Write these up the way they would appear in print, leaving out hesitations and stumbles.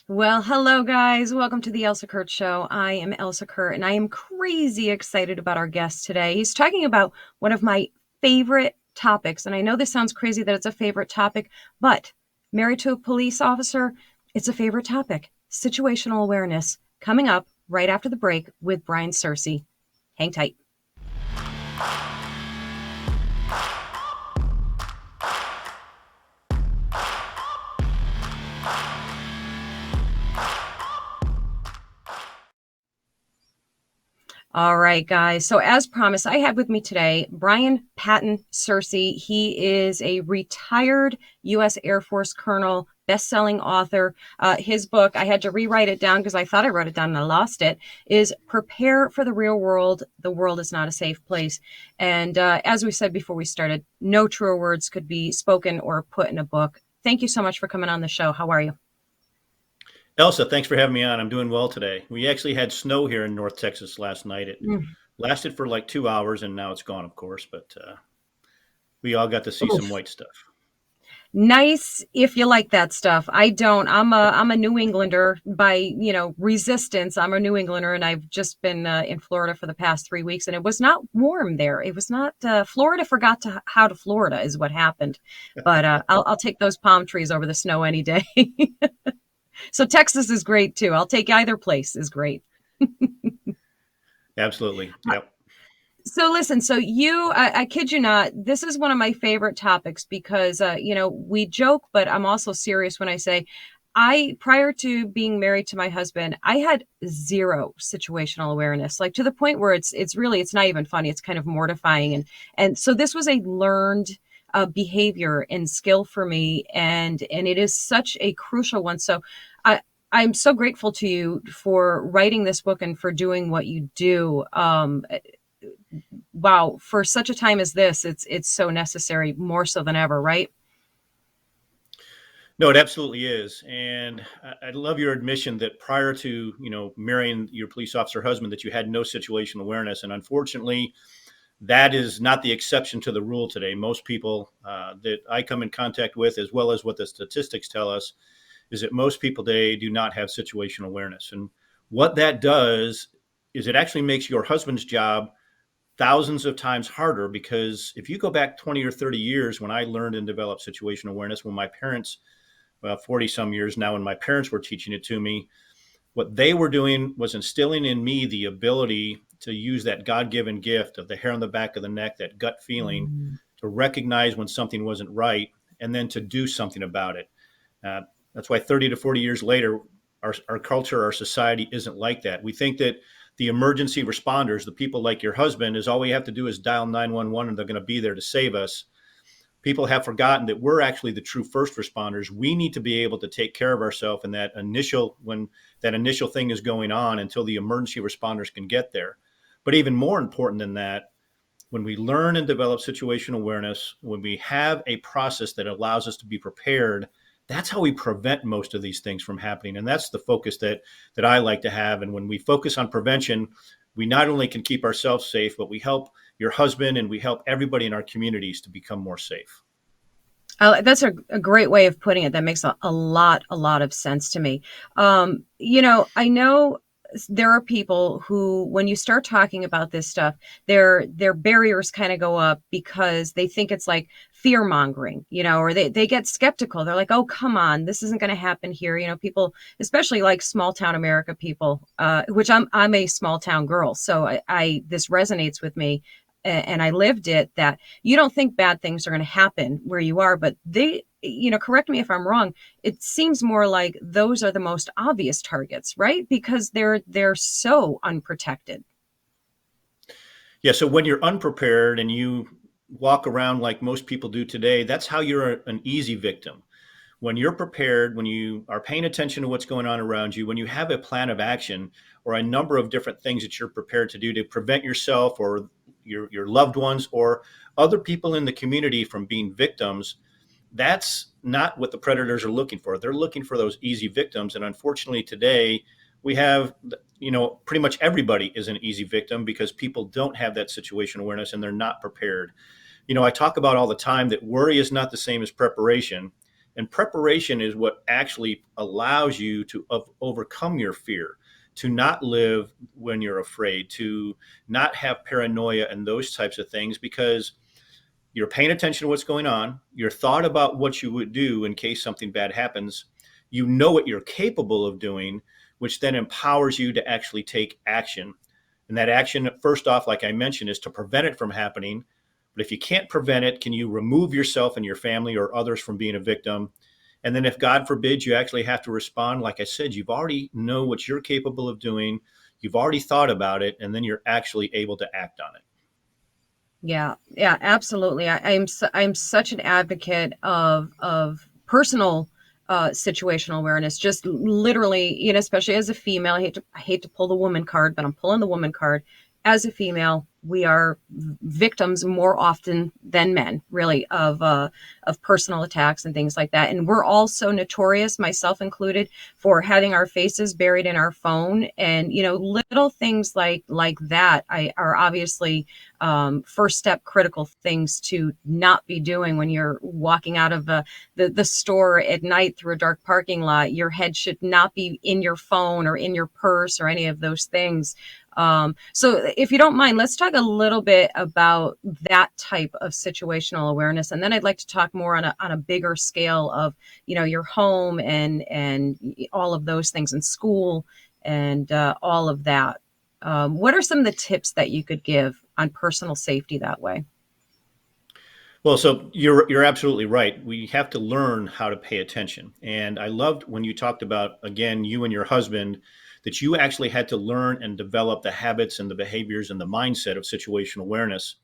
Well, hello guys. Welcome to the Elsa Kurt Show. I am Elsa Kurt and I am crazy excited about our guest today. He's talking about one of my favorite topics. And I know this sounds crazy that it's a favorite topic, but married to a police officer, it's a favorite topic. Situational awareness coming up right after the break with Brian Searcy. Hang tight. All right, guys. So as promised, I have with me today Brian Patton Searcy. He is a retired U.S. Air Force colonel, best-selling author. His book, I had to rewrite it down because I thought I wrote it down and I lost it, is Prepare for the Real World. The World is Not a Safe Place. And as we said before we started, no truer words could be spoken or put in a book. Thank you so much for coming on the show. How are you? Elsa, thanks for having me on. I'm doing well today. We actually had snow here in North Texas last night. It Mm. lasted for like 2 hours and now it's gone, of course, but we all got to see some white stuff. Nice if you like that stuff. I don't. I'm a New Englander by, resistance. I'm a New Englander and I've just been in Florida for the past 3 weeks and it was not warm there. It was not Florida forgot how to Florida is what happened. But I'll take those palm trees over the snow any day. So Texas is great too. I'll take either place is great. Absolutely. Yep. So listen, I kid you not, this is one of my favorite topics because, we joke, but I'm also serious when I say prior to being married to my husband, I had zero situational awareness, like to the point where it's not even funny. It's kind of mortifying. And so this was a learned behavior and skill for me. And it is such a crucial one. So I'm so grateful to you for writing this book and for doing what you do. Wow, for such a time as this, it's so necessary, more so than ever, right? No, it absolutely is. And I love your admission that prior to, marrying your police officer husband, that you had no situational awareness. And unfortunately, that is not the exception to the rule today. Most people that I come in contact with, as well as what the statistics tell us, is that most people today do not have situational awareness. And what that does is it actually makes your husband's job thousands of times harder, because if you go back 20 or 30 years when I learned and developed situational awareness, when my parents, well, 40 some years now, when my parents were teaching it to me, what they were doing was instilling in me the ability to use that God-given gift of the hair on the back of the neck, that gut feeling, Mm. to recognize when something wasn't right and then to do something about it. Uh, that's why 30 to 40 years later, our culture, our society isn't like that. We think that the emergency responders, the people like your husband, is all we have to do is dial 911 and they're going to be there to save us. People have forgotten that we're actually the true first responders. We need to be able to take care of ourselves in when that initial thing is going on, until the emergency responders can get there. But even more important than that, when we learn and develop situational awareness, when we have a process that allows us to be prepared, that's how we prevent most of these things from happening. And that's the focus that I like to have. And when we focus on prevention, we not only can keep ourselves safe, but we help your husband and we help everybody in our communities to become more safe. That's a great way of putting it. That makes a lot of sense to me. I know there are people who, when you start talking about this stuff, their barriers kind of go up because they think it's like fear mongering, or they get skeptical. They're like, oh, come on, this isn't going to happen here. People, especially like small town America people, which I'm a small town girl. So I this resonates with me and I lived it, that you don't think bad things are going to happen where you are, but correct me if I'm wrong. It seems more like those are the most obvious targets, right? Because they're so unprotected. Yeah. So when you're unprepared and you walk around like most people do today, that's how you're an easy victim. When you're prepared, when you are paying attention to what's going on around you, when you have a plan of action or a number of different things that you're prepared to do to prevent yourself or your loved ones or other people in the community from being victims, that's not what the predators are looking for. They're looking for those easy victims. And unfortunately, today we have, pretty much everybody is an easy victim because people don't have that situation awareness and they're not prepared. I talk about all the time that worry is not the same as preparation. And preparation is what actually allows you to overcome your fear, to not live when you're afraid, to not have paranoia and those types of things, because you're paying attention to what's going on. You're thought about what you would do in case something bad happens. You know what you're capable of doing, which then empowers you to actually take action. And that action, first off, like I mentioned, is to prevent it from happening. But if you can't prevent it, can you remove yourself and your family or others from being a victim? And then if God forbid you actually have to respond, like I said, you've already know what you're capable of doing. You've already thought about it, and then you're actually able to act on it. Yeah, yeah, absolutely. I'm such an advocate of personal situational awareness. Just literally, especially as a female, I hate to pull the woman card, but I'm pulling the woman card. As a female, we are victims more often than men, really, of personal attacks and things like that. And we're all so notorious, myself included, for having our faces buried in our phone. And little things like that are obviously first step critical things to not be doing when you're walking out of the store at night through a dark parking lot. Your head should not be in your phone or in your purse or any of those things. So if you don't mind, let's talk a little bit about that type of situational awareness. And then I'd like to talk more on a bigger scale of, your home and all of those things in school and all of that. What are some of the tips that you could give on personal safety that way? Well, so you're absolutely right. We have to learn how to pay attention. And I loved when you talked about, again, you and your husband, that you actually had to learn and develop the habits and the behaviors and the mindset of situational awareness,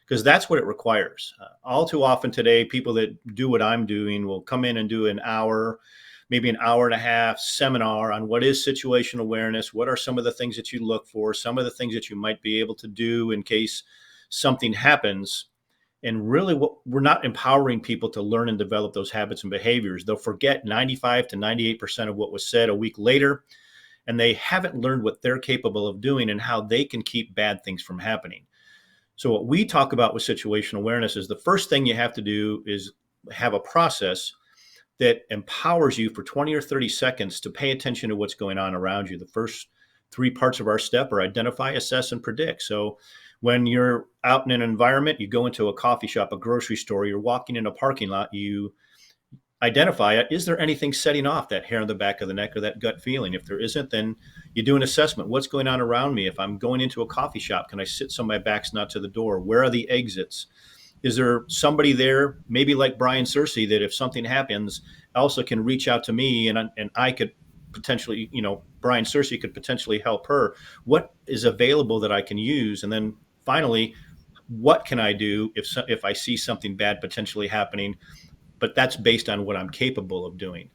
because that's what it requires. All too often today, people that do what I'm doing will come in and do an hour, maybe an hour and a half seminar on what is situational awareness, what are some of the things that you look for, some of the things that you might be able to do in case something happens. And really, we're not empowering people to learn and develop those habits and behaviors. They'll forget 95 to 98% of what was said a week later, and they haven't learned what they're capable of doing and how they can keep bad things from happening. So what we talk about with situational awareness is the first thing you have to do is have a process that empowers you for 20 or 30 seconds to pay attention to what's going on around you. The first three parts of our step are identify, assess, and predict. So when you're out in an environment, you go into a coffee shop, a grocery store, you're walking in a parking lot, you identify it. Is there anything setting off that hair on the back of the neck or that gut feeling? If there isn't, then you do an assessment. What's going on around me? If I'm going into a coffee shop, can I sit so my back's not to the door? Where are the exits? Is there somebody there, maybe like Brian Searcy, that if something happens, Elsa can reach out to me and I could potentially, Brian Searcy could potentially help her. What is available that I can use? And then finally, what can I do if I see something bad potentially happening? But that's based on what I'm capable of doing.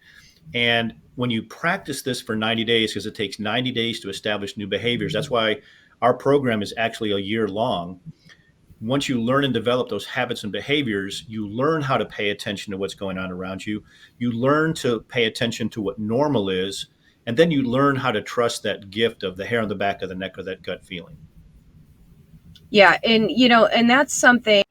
And when you practice this for 90 days, because it takes 90 days to establish new behaviors, that's why our program is actually a year long. Once you learn and develop those habits and behaviors, you learn how to pay attention to what's going on around you. You learn to pay attention to what normal is. And then you learn how to trust that gift of the hair on the back of the neck or that gut feeling. Yeah, and that's something.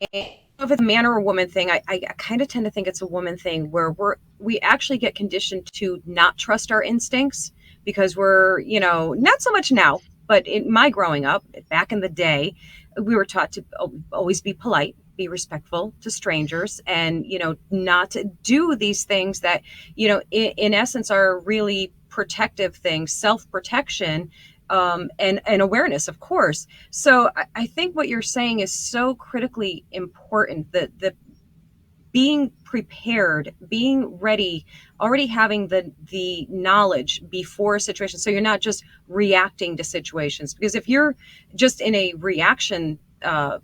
If it's a man or a woman thing, I kind of tend to think it's a woman thing where we actually get conditioned to not trust our instincts because we're not so much now, but in my growing up back in the day, we were taught to always be polite, be respectful to strangers, and not to do these things that in essence are really protective things, self-protection, and awareness, of course. So I think what you're saying is so critically important, that the being prepared, being ready, already having the knowledge before a situation. So you're not just reacting to situations, because if you're just in a reaction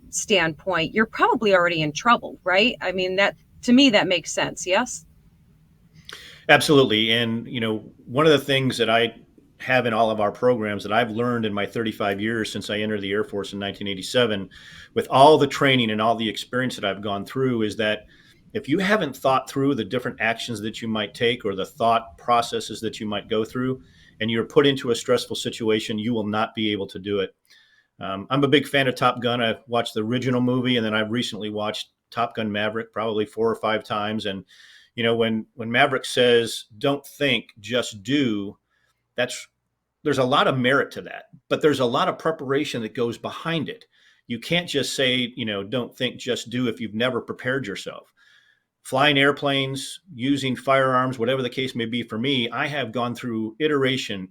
standpoint, you're probably already in trouble, right? I mean, that to me, that makes sense. Yes. Absolutely. And, one of the things that I have in all of our programs that I've learned in my 35 years since I entered the Air Force in 1987, with all the training and all the experience that I've gone through, is that if you haven't thought through the different actions that you might take or the thought processes that you might go through, and you're put into a stressful situation, you will not be able to do it. I'm a big fan of Top Gun. I've watched the original movie, and then I've recently watched Top Gun Maverick probably 4 or 5 times. And When Maverick says, "Don't think, just do," that's there's a lot of merit to that, but there's a lot of preparation that goes behind it. You can't just say, "Don't think, just do," if you've never prepared yourself. Flying airplanes, using firearms, whatever the case may be for me, I have gone through iteration,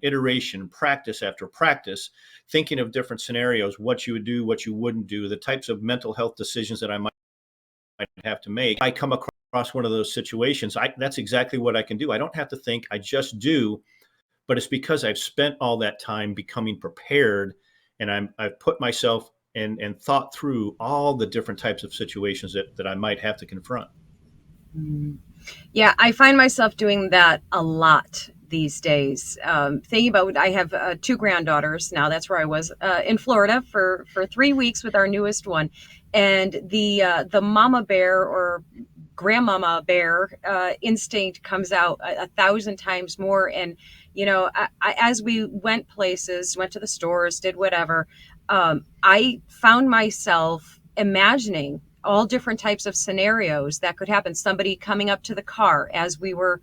practice after practice, thinking of different scenarios, what you would do, what you wouldn't do, the types of mental health decisions that I might have to make. I come across one of those situations. That's exactly what I can do. I don't have to think, I just do, but it's because I've spent all that time becoming prepared, and I've put myself and thought through all the different types of situations that I might have to confront. Mm. Yeah, I find myself doing that a lot these days. Thinking about, I have two granddaughters now. That's where I was in Florida for 3 weeks with our newest one, and the mama bear or grandmama bear instinct comes out a thousand times more. And as we went places, went to the stores, did whatever, I found myself imagining all different types of scenarios that could happen. Somebody coming up to the car as we were,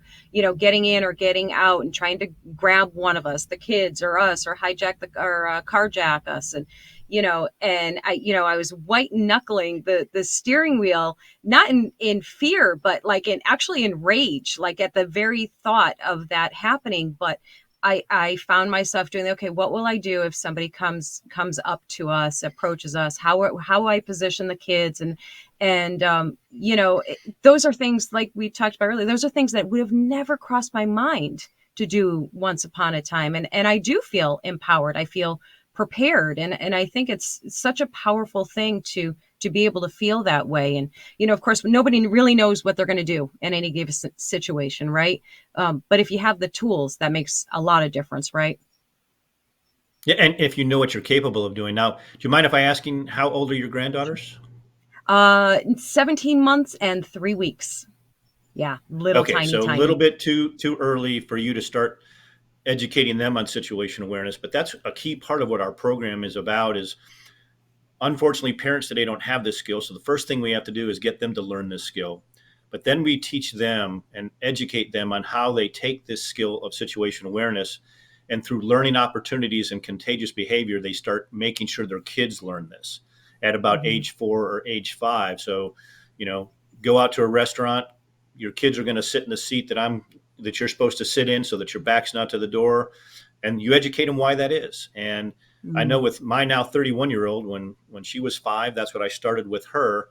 getting in or getting out and trying to grab one of us, the kids or us, or hijack or carjack us. And, and I was white knuckling the steering wheel, not in fear, but like actually in rage, like at the very thought of that happening. But I found myself doing, okay, what will I do if somebody comes up to us, approaches us, how I position the kids, and those are things like we talked about earlier. Those are things that would have never crossed my mind to do once upon a time. And I do feel empowered. I feel prepared. And I think it's such a powerful thing to be able to feel that way. And, of course, nobody really knows what they're going to do in any given situation, right? But if you have the tools, that makes a lot of difference, right? Yeah, and if you know what you're capable of doing. Now, do you mind if I asking how old are your granddaughters? 17 months and 3 weeks. Yeah, little Okay, tiny, so a little tiny. bit too early for you to start educating them on situation awareness, but that's a key part of what our program is about. Is unfortunately, parents today don't have this skill. So the first thing we have to do is get them to learn this skill. But then we teach them and educate them on how they take this skill of situation awareness. And through learning opportunities and contagious behavior, they start making sure their kids learn this at about Mhm. age 4 or age 5. So, you know, go out to a restaurant, your kids are going to sit in the seat that you're supposed to sit in so that your back's not to the door. And you educate them why that is. And I know Mm. with my now 31-year-old, when she was 5, that's what I started with her.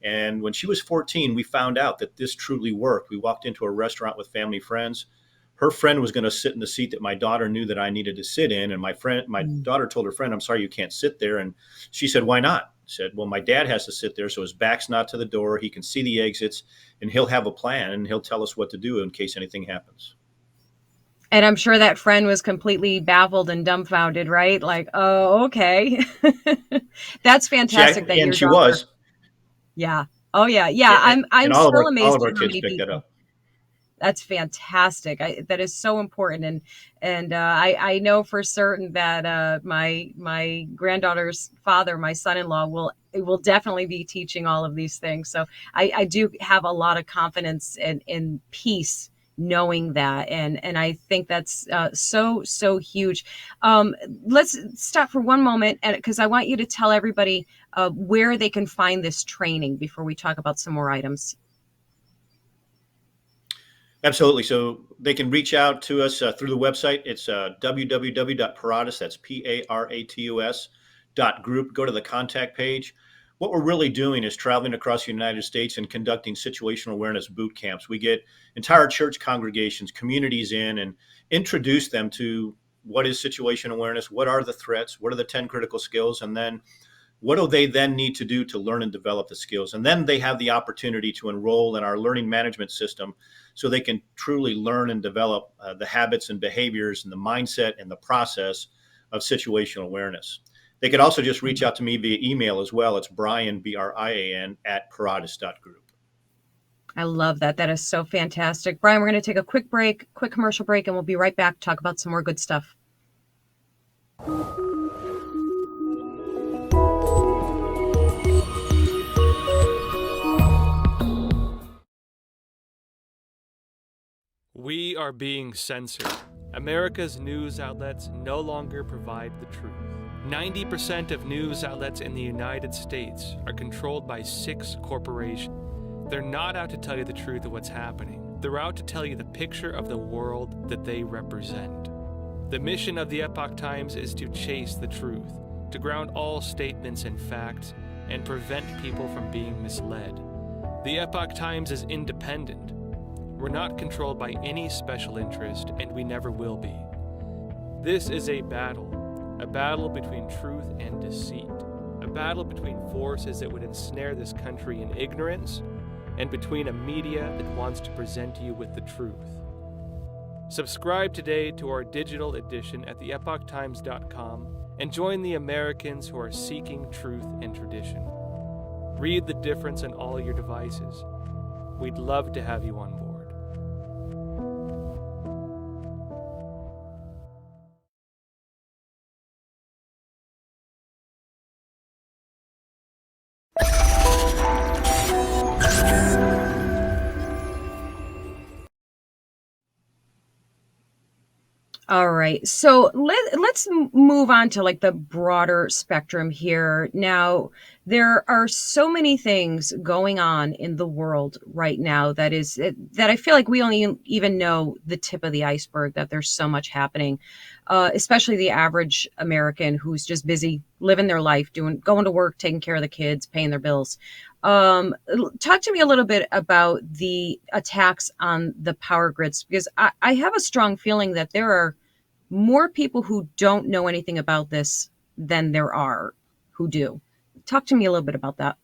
And when she was 14, we found out that this truly worked. We walked into a restaurant with family friends. Her friend was going to sit in the seat that my daughter knew that I needed to sit in. And my Mm. daughter told her friend, "I'm sorry, you can't sit there." And she said, "Why not?" I said, "Well, my dad has to sit there so his back's not to the door. He can see the exits and he'll have a plan and he'll tell us what to do in case anything happens." And I'm sure that friend was completely baffled and dumbfounded, right? Like, oh, okay. That's fantastic that And your she daughter. was. Yeah. Oh yeah. Yeah. Yeah, I'm and all of still our amazed at how kids many picked that people. up. That's fantastic. That is so important, and I know for certain that my granddaughter's father, my son-in-law, will definitely be teaching all of these things. So I do have a lot of confidence and peace knowing that, and I think that's so huge. Let's stop for one moment, and because I want you to tell everybody where they can find this training before we talk about some more items. Absolutely. So they can reach out to us through the website. It's www.paratus, that's Paratus .group. Go to the contact page. What we're really doing is traveling across the United States and conducting situational awareness boot camps. We get entire church congregations, communities in, and introduce them to what is situation awareness, what are the threats, what are the 10 critical skills, and then what do they then need to do to learn and develop the skills? And then they have the opportunity to enroll in our learning management system so they can truly learn and develop the habits and behaviors and the mindset and the process of situational awareness. They could also just reach out to me via email as well. It's Brian, Brian, at paratus.group. I love that. That is so fantastic. Brian, we're going to take a quick commercial break, and we'll be right back to talk about some more good stuff. We are being censored. America's news outlets no longer provide the truth. 90% of news outlets in the United States are controlled by 6 corporations. They're not out to tell you the truth of what's happening. They're out to tell you the picture of the world that they represent. The mission of the Epoch Times is to chase the truth, to ground all statements in facts, and prevent people from being misled. The Epoch Times is independent. We're not controlled by any special interest, and we never will be. This is a battle between truth and deceit, a battle between forces that would ensnare this country in ignorance, and between a media that wants to present you with the truth. Subscribe today to our digital edition at theepochtimes.com and join the Americans who are seeking truth and tradition. Read the difference on all your devices. We'd love to have you on board. All right. So let's move on to like the broader spectrum here. Now, there are so many things going on in the world right now that I feel like we only even know the tip of the iceberg, that there's so much happening, especially the average American who's just busy living their life, going to work, taking care of the kids, paying their bills. Talk to me a little bit about the attacks on the power grids, because I have a strong feeling that there are more people who don't know anything about this than there are who do. Talk to me a little bit about that.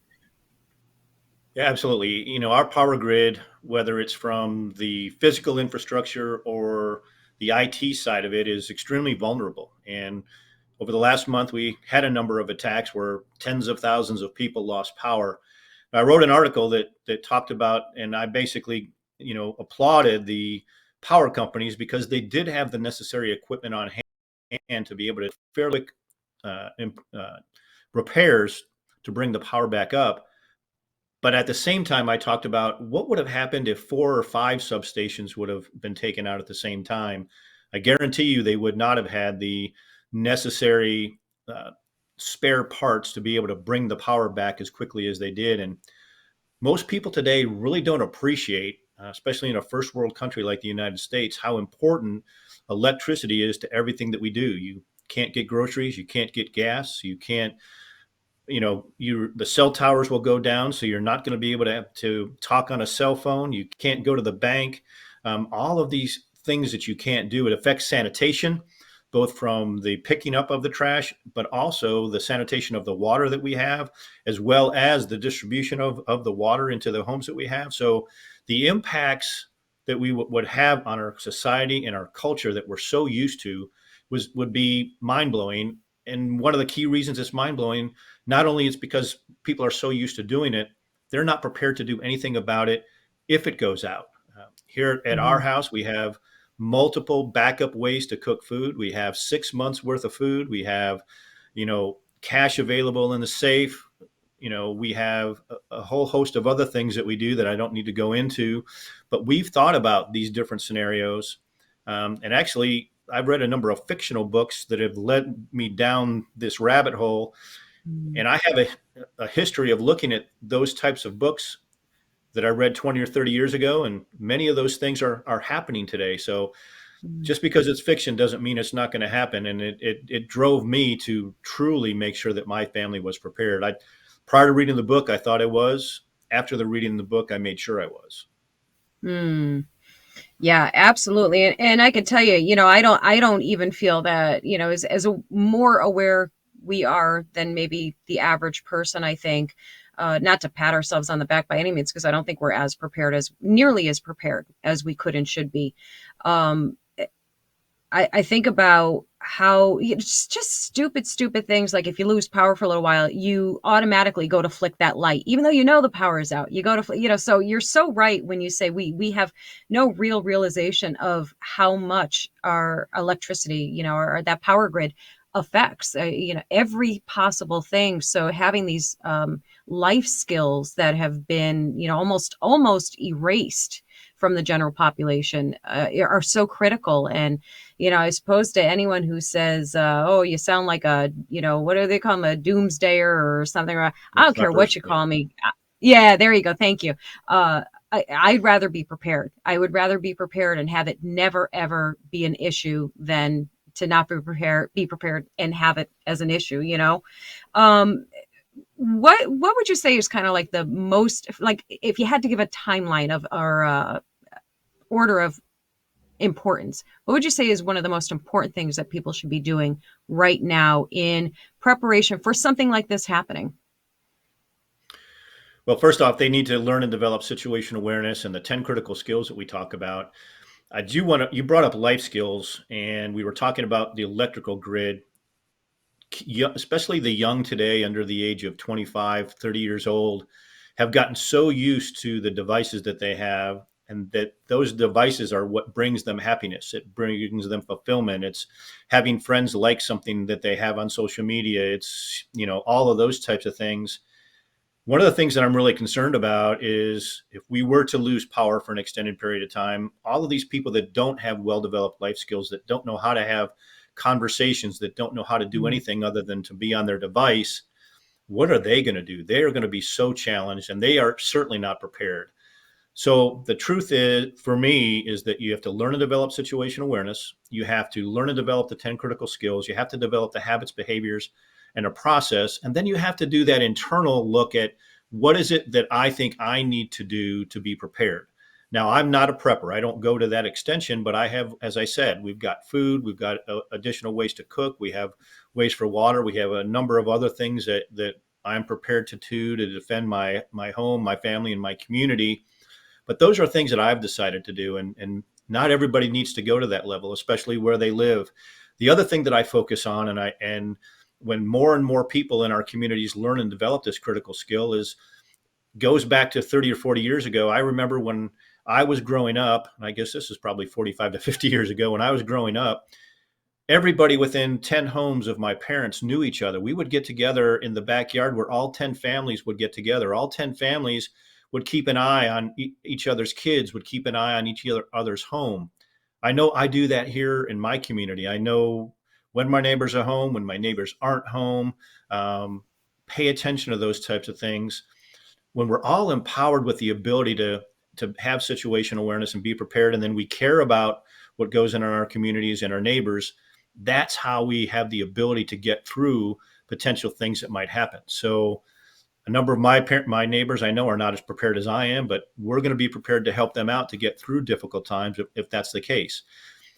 Yeah, absolutely. Our power grid, whether it's from the physical infrastructure or the IT side of it, is extremely vulnerable. And over the last month, we had a number of attacks where tens of thousands of people lost power. I wrote an article that talked about, and I basically, applauded the power companies because they did have the necessary equipment on hand to be able to fairly uh, repairs to bring the power back up. But at the same time, I talked about what would have happened if 4 or 5 substations would have been taken out at the same time. I guarantee you they would not have had the necessary uh, spare parts to be able to bring the power back as quickly as they did. And most people today really don't appreciate, especially in a first world country like the United States, how important electricity is to everything that we do. You can't get groceries, you can't get gas, you can't, the cell towers will go down, so you're not going to be able to talk on a cell phone. You can't go to the bank. All of these things that you can't do. It affects sanitation, both from the picking up of the trash, but also the sanitation of the water that we have, as well as the distribution of the water into the homes that we have. So the impacts that we would have on our society and our culture that we're so used to would be mind blowing. And one of the key reasons it's mind blowing, not only is because people are so used to doing it, they're not prepared to do anything about it if it goes out. Here at our Mhm. house, we have multiple backup ways to cook food. We have 6 months worth of food. We have, cash available in the safe. We have a whole host of other things that we do that I don't need to go into, but we've thought about these different scenarios. And actually, I've read a number of fictional books that have led me down this rabbit hole. Mm, And I have a history of looking at those types of books that I read 20 or 30 years ago. And many of those things are happening today. So mm, just because it's fiction doesn't mean it's not going to happen. And it drove me to truly make sure that my family was prepared. Prior to reading the book, I thought I was. After the reading the book, I made sure I was. mm. Yeah, absolutely. And I can tell you, I don't even feel that, more aware we are than maybe the average person, I think. Not to pat ourselves on the back by any means, because I don't think we're nearly as prepared as we could and should be. Um, I think about how it's just stupid things. Like if you lose power for a little while, you automatically go to flick that light, even though you know the power is out. You go to, so you're so right when you say we have no real realization of how much our electricity, or that power grid affects, every possible thing. So having these life skills that have been, almost erased from the general population are so critical. And, I suppose to anyone who says, oh, you sound like a, what do they call them, a doomsdayer or something? I don't care what you call me. Yeah, there you go. Thank you. I'd rather be prepared. I would rather be prepared and have it never, ever be an issue than to not be prepared and have it as an issue, Um, what would you say is kind of like the most, like if you had to give a timeline of our order of importance, what would you say is one of the most important things that people should be doing right now in preparation for something like this happening? Well, first off, they need to learn and develop situational awareness and the 10 critical skills that we talk about. I do want to, you brought up life skills, and we were talking about the electrical grid, especially the young today under the age of 25, 30 years old, have gotten so used to the devices that they have, and that those devices are what brings them happiness. It brings them fulfillment. It's having friends like something that they have on social media. It's, all of those types of things. One of the things that I'm really concerned about is if we were to lose power for an extended period of time, all of these people that don't have well-developed life skills, that don't know how to have conversations, that don't know how to do anything other than to be on their device, what are they going to do? They are going to be so challenged, and they are certainly not prepared. So the truth is, for me, is that you have to learn and develop situational awareness. You have to learn and develop the 10 critical skills. You have to develop the habits, behaviors, and a process. And then you have to do that internal look at what is it that I think I need to do to be prepared. Now, I'm not a prepper. I don't go to that extension, but I have, as I said, we've got food, we've got additional ways to cook, we have ways for water, we have a number of other things that I'm prepared to do to defend my home, my family, and my community. But those are things that I've decided to do, and not everybody needs to go to that level, especially where they live. The other thing that I focus on, and when more and more people in our communities learn and develop this critical skill, goes back to 30 or 40 years ago. I remember when I was growing up, and I guess this is probably 45 to 50 years ago, when I was growing up, everybody within 10 homes of my parents knew each other. We would get together in the backyard where all 10 families would get together. All 10 families would keep an eye on each other's kids, would keep an eye on each other's home. I know I do that here in my community. I know when my neighbors are home, when my neighbors aren't home, pay attention to those types of things. When we're all empowered with the ability to have situational awareness and be prepared, and then we care about what goes on in our communities and our neighbors, that's how we have the ability to get through potential things that might happen. So a number of my neighbors I know are not as prepared as I am, but we're going to be prepared to help them out to get through difficult times if that's the case.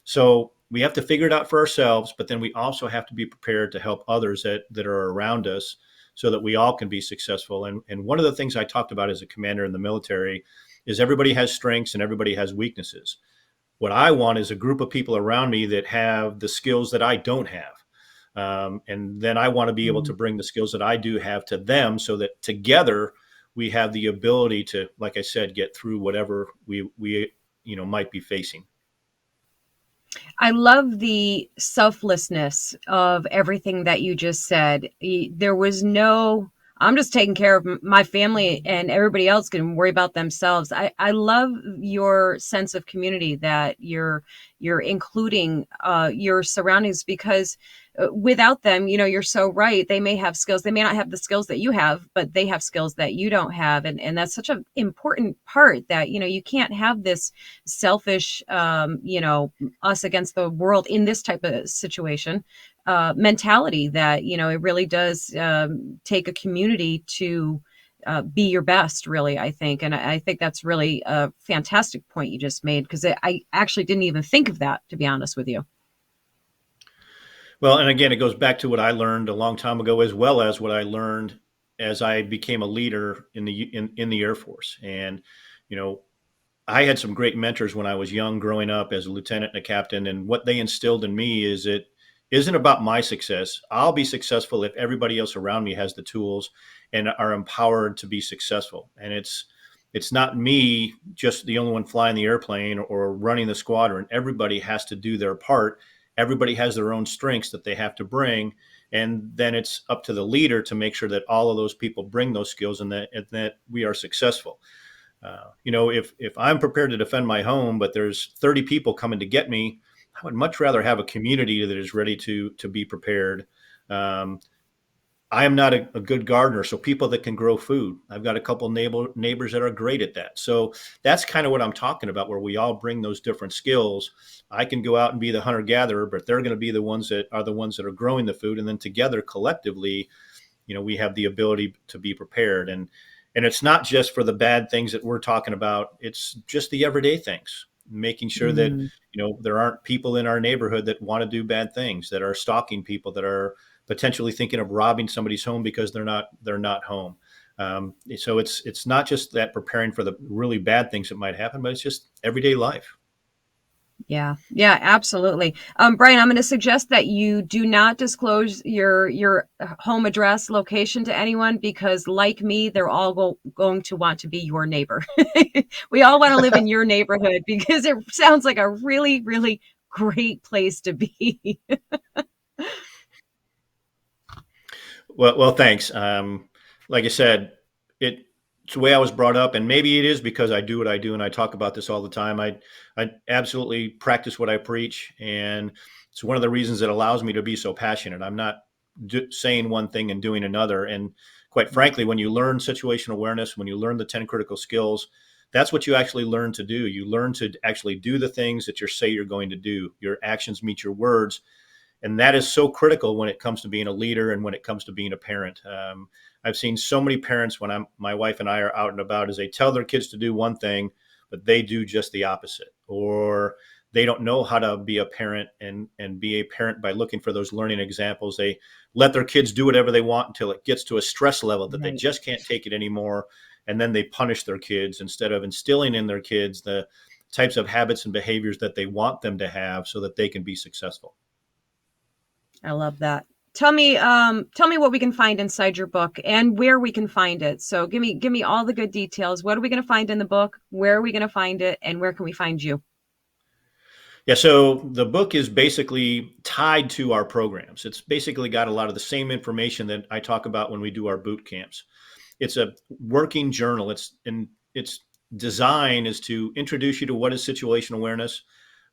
So we have to figure it out for ourselves, but then we also have to be prepared to help others that are around us so that we all can be successful. And one of the things I talked about as a commander in the military is everybody has strengths and everybody has weaknesses. What I want is a group of people around me that have the skills that I don't have. And then I want to be able to bring the skills that I do have to them so that together we have the ability to, like I said, get through whatever we might be facing. I love the selflessness of everything that you just said. There was no, I'm just taking care of my family and everybody else can worry about themselves. I love your sense of community that you're including your surroundings, because without them, you're so right. They may have skills. They may not have the skills that you have, but they have skills that you don't have. And that's such an important part that, you can't have this selfish, us against the world in this type of situation mentality that, it really does take a community to be your best, really, I think. And I think that's really a fantastic point you just made, because I actually didn't even think of that, to be honest with you. Well, and again, it goes back to what I learned a long time ago, as well as what I learned as I became a leader in the Air Force. And, I had some great mentors when I was young, growing up as a lieutenant and a captain. And what they instilled in me is it isn't about my success. I'll be successful if everybody else around me has the tools and are empowered to be successful. And it's not me just the only one flying the airplane or running the squadron. Everybody has to do their part. Everybody has their own strengths that they have to bring. And then it's up to the leader to make sure that all of those people bring those skills and that we are successful. If I'm prepared to defend my home, but there's 30 people coming to get me, I would much rather have a community that is ready to be prepared. Um, I am not a good gardener, so people that can grow food. I've got a couple neighbors that are great at that. So that's kind of what I'm talking about, where we all bring those different skills. I can go out and be the hunter gatherer, but they're going to be the ones that are growing the food, and then together, collectively, we have the ability to be prepared. And it's not just for the bad things that we're talking about. It's just the everyday things, making sure that Mm, there aren't people in our neighborhood that want to do bad things, that are stalking people, that are potentially thinking of robbing somebody's home because they're not home. So it's not just that preparing for the really bad things that might happen, but it's just everyday life. yeah, yeah, absolutely. Brian, I'm going to suggest that you do not disclose your home address location to anyone because, like me, they're all going to want to be your neighbor. We all want to live in your neighborhood because it sounds like a really, really great place to be. Well, thanks. Like I said, it's the way I was brought up, and maybe it is because I do what I do, and I talk about this all the time. I absolutely practice what I preach, and it's one of the reasons that allows me to be so passionate. I'm not saying one thing and doing another. And quite frankly, when you learn situational awareness, when you learn the 10 critical skills, that's what you actually learn to do. You learn to actually do the things that you say you're going to do. Your actions meet your words, and that is so critical when it comes to being a leader and when it comes to being a parent. I've seen so many parents when my wife and I are out and about, is they tell their kids to do one thing, but they do just the opposite, or they don't know how to be a parent and be a parent by looking for those learning examples. They let their kids do whatever they want until it gets to a stress level that they Right. just can't take it anymore. And then they punish their kids instead of instilling in their kids the types of habits and behaviors that they want them to have so that they can be successful. I love that. Tell me what we can find inside your book and where we can find it. So give me all the good details. What are we going to find in the book? Where are we going to find it? And where can we find you? Yeah, so the book is basically tied to our programs. It's basically got a lot of the same information that I talk about when we do our boot camps. It's a working journal. Its design is to introduce you to what is situational awareness,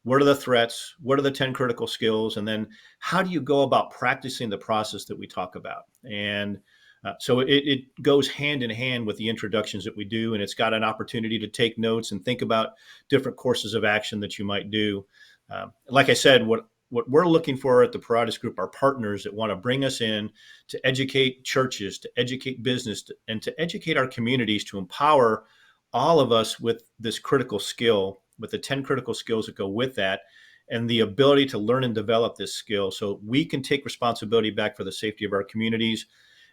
what are the threats, what are the 10 critical skills, and then how do you go about practicing the process that we talk about. And so it goes hand in hand with the introductions that we do, and it's got an opportunity to take notes and think about different courses of action that you might do. Like I said, what we're looking for at the Paratus Group are partners that want to bring us in to educate churches, to educate business, and to educate our communities, to empower all of us with this critical skill, with the 10 critical skills that go with that, and the ability to learn and develop this skill so we can take responsibility back for the safety of our communities.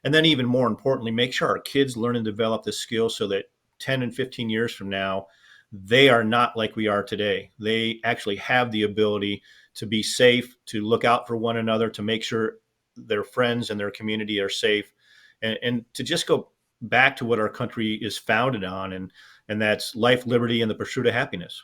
And then even more importantly, make sure our kids learn and develop this skill so that 10 and 15 years from now, they are not like we are today. They actually have the ability to be safe, to look out for one another, to make sure their friends and their community are safe, and to just go back to what our country is founded on, and that's life, liberty, and the pursuit of happiness.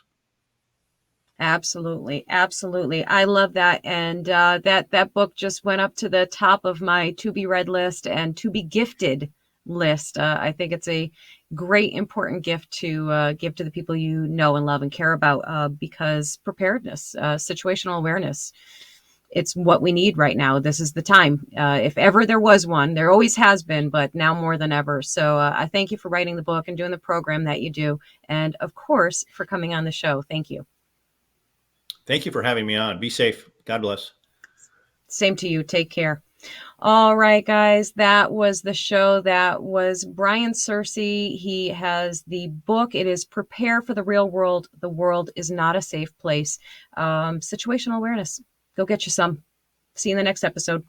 Absolutely, absolutely. I love that, and that book just went up to the top of my to be read list and to be gifted list. I think it's a great, important gift to give to the people you know and love and care about because preparedness, situational awareness, it's what we need right now. This is the time. If ever there was one, there always has been, but now more than ever. So I thank you for writing the book and doing the program that you do, and of course for coming on the show. Thank you. Thank you for having me on. Be safe. God bless. Same to you. Take care. All right, guys, that was the show. That was Brian Searcy. He has the book. It is Prepare for the Real World. The World is Not a Safe Place. Situational awareness. Go get you some. See you in the next episode.